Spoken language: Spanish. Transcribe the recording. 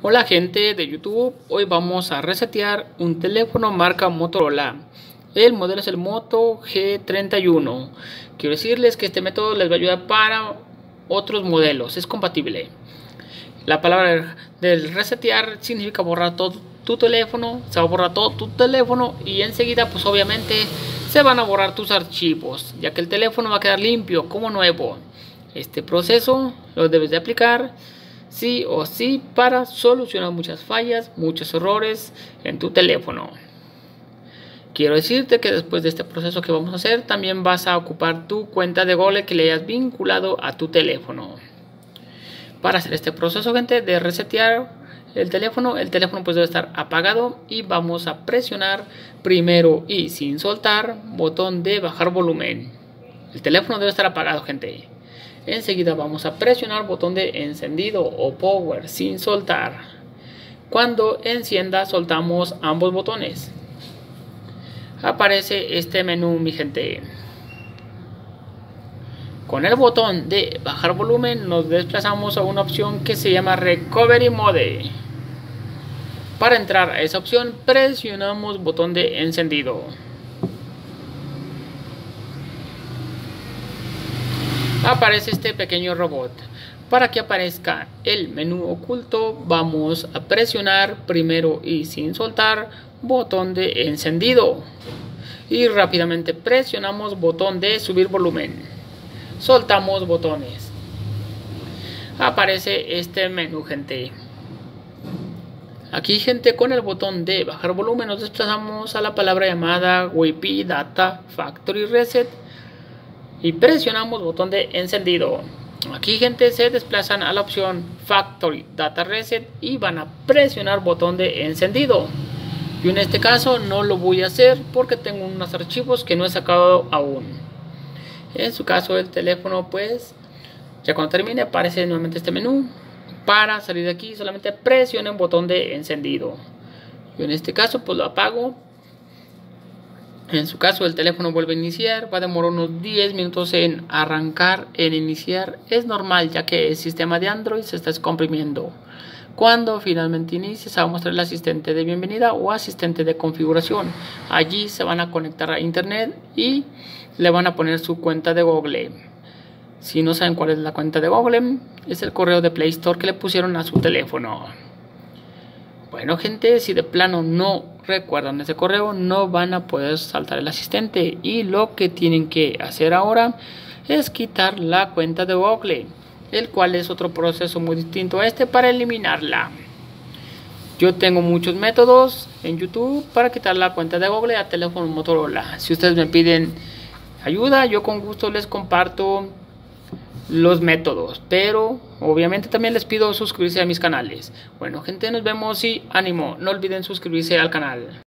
Hola gente de YouTube, hoy vamos a resetear un teléfono marca Motorola. El modelo es el Moto G31. Quiero decirles que este método les va a ayudar para otros modelos, es compatible. La palabra del resetear significa borrar todo tu teléfono, se va a borrar todo tu teléfono y enseguida pues obviamente se van a borrar tus archivos, ya que el teléfono va a quedar limpio como nuevo. Este proceso lo debes de aplicar sí o sí para solucionar muchas fallas, muchos errores en tu teléfono. Quiero decirte que después de este proceso que vamos a hacer, también vas a ocupar tu cuenta de Google que le hayas vinculado a tu teléfono. Para hacer este proceso, gente, de resetear el teléfono pues debe estar apagado y vamos a presionar primero y sin soltar botón de bajar volumen. El teléfono debe estar apagado, gente. Enseguida vamos a presionar botón de encendido o power sin soltar. Cuando encienda soltamos ambos botones. Aparece este menú, mi gente. Con el botón de bajar volumen nos desplazamos a una opción que se llama Recovery Mode. Para entrar a esa opción presionamos botón de encendido. Aparece este pequeño robot. Para que aparezca el menú oculto vamos a presionar primero y sin soltar botón de encendido y rápidamente presionamos botón de subir volumen. Soltamos botones. Aparece este menú, gente. Aquí, gente, con el botón de bajar volumen nos desplazamos a la palabra llamada Wi-Fi Data Factory Reset y presionamos botón de encendido. Aquí, gente, se desplazan a la opción Factory Data Reset y van a presionar botón de encendido. Yo en este caso no lo voy a hacer porque tengo unos archivos que no he sacado aún. En su caso el teléfono, pues ya cuando termine aparece nuevamente este menú. Para salir de aquí solamente presionen botón de encendido. Yo en este caso pues lo apago. En su caso el teléfono vuelve a iniciar, va a demorar unos 10 minutos en arrancar, en iniciar. Es normal ya que el sistema de Android se está descomprimiendo. Cuando finalmente inicie se va a mostrar el asistente de bienvenida o asistente de configuración. Allí se van a conectar a internet y le van a poner su cuenta de Google. Si no saben cuál es la cuenta de Google, es el correo de Play Store que le pusieron a su teléfono. Bueno, gente, si de plano no recuerdan ese correo, no van a poder saltar el asistente. Y lo que tienen que hacer ahora es quitar la cuenta de Google, el cual es otro proceso muy distinto a este para eliminarla. Yo tengo muchos métodos en YouTube para quitar la cuenta de Google a teléfono Motorola. Si ustedes me piden ayuda, yo con gusto les comparto los métodos, pero obviamente también les pido suscribirse a mis canales. Bueno, gente, nos vemos y ánimo, no olviden suscribirse al canal.